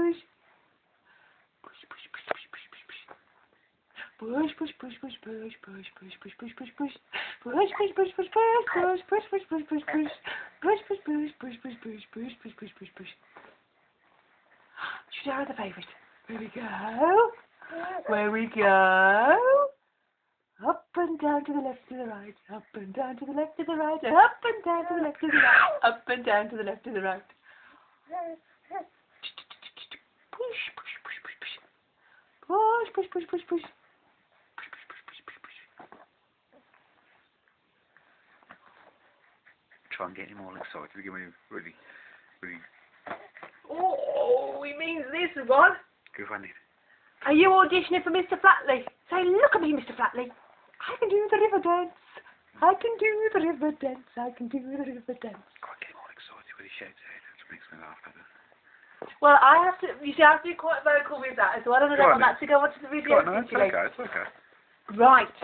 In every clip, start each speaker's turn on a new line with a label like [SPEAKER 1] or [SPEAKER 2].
[SPEAKER 1] push. Push, push, push, push, push, push, push. Push, push, push, push, push, push, push, push, push, push, push. Push, push, push, push, push, push, push, push, push, push, push. Push, push, push, push, push, push, push, push, push, push, push. Should I have the favourite? Where we go? Where we go? Up and down to the left, to the right. Up and down to the left, to the right. Up and down to the left, to the right. Up and down to the left, to the right. Push, push, push, push, push. Push, push, push, push, push. Push, push, push, push, push, push.
[SPEAKER 2] Try and get him all excited. We give him really.
[SPEAKER 1] Oh, he means this one.
[SPEAKER 2] Go on it.
[SPEAKER 1] Are you auditioning for Mr. Flatley? Say, look at me, Mr. Flatley. I can do the river dance. I can do the river dance. I can do the river dance.
[SPEAKER 2] God, get him all excited when he shouts out. That makes me laugh.
[SPEAKER 1] Well, I have to, you see, I have to be quite vocal with that, so I don't know if that's to go on to the video.
[SPEAKER 2] No, it's okay, it's okay.
[SPEAKER 1] Right.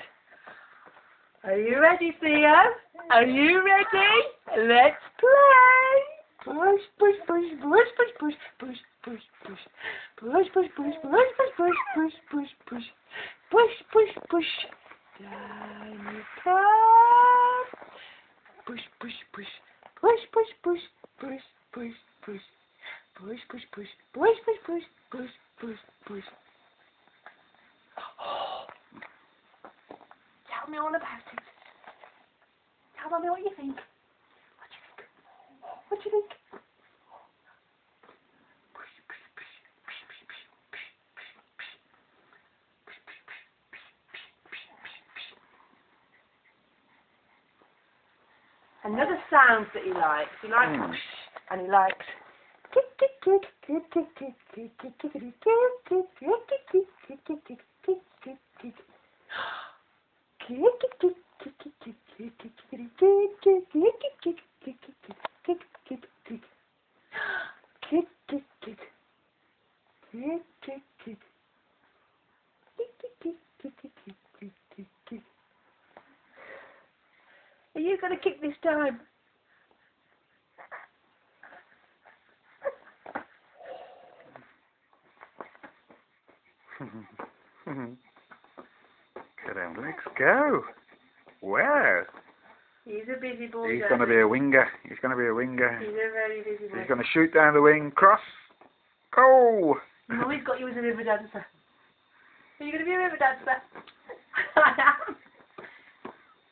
[SPEAKER 1] Are you ready, Theo? Are you ready? Let's play. Push, push, push, push, push, push, push, push, push. Push, push, push, push, push, push, push, push, push. Push, push, push. Down you come. Push, push, push. Push, push, push, push, push, push. Push, push, push, push, push, push, push, push, push. Tell me all about it. Tell me what you think. What do you think? What do you think? Push, push, push, push, push, push, push, push, push. Push, push, push, push, push, push, push, push. Another sound that he likes. He likes push, and he likes tick tick tick tick tick tick tick tick tick tick tick tick tick tick tick tick tick tick. Are you going to kick this time?
[SPEAKER 2] Get down, let's go. Wow.
[SPEAKER 1] He's a busy boy.
[SPEAKER 2] He's going to be a winger. He's going to be a winger.
[SPEAKER 1] He's a very busy boy.
[SPEAKER 2] He's going to shoot down the wing, cross. Go!
[SPEAKER 1] Mummy's got you as a river dancer. Are you going to be a river dancer? I am.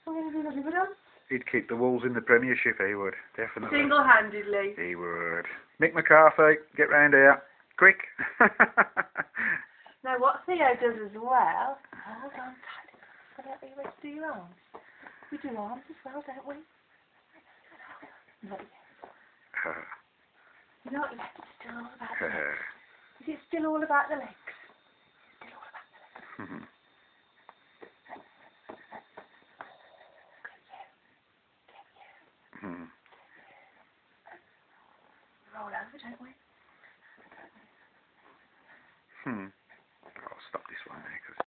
[SPEAKER 1] I'm going to do the river dance.
[SPEAKER 2] He'd keep the Wolves in the Premiership, he would. Definitely.
[SPEAKER 1] Single-handedly.
[SPEAKER 2] He would. Mick McCarthy, get round here. Quick.
[SPEAKER 1] Now, what Theo does as well, hold on tight. Are you ready to do your arms? We do arms as well, don't we? Not yet. Not yet. It's still all about the legs. Is it still all about the legs? Still all about the legs. Roll over, don't we?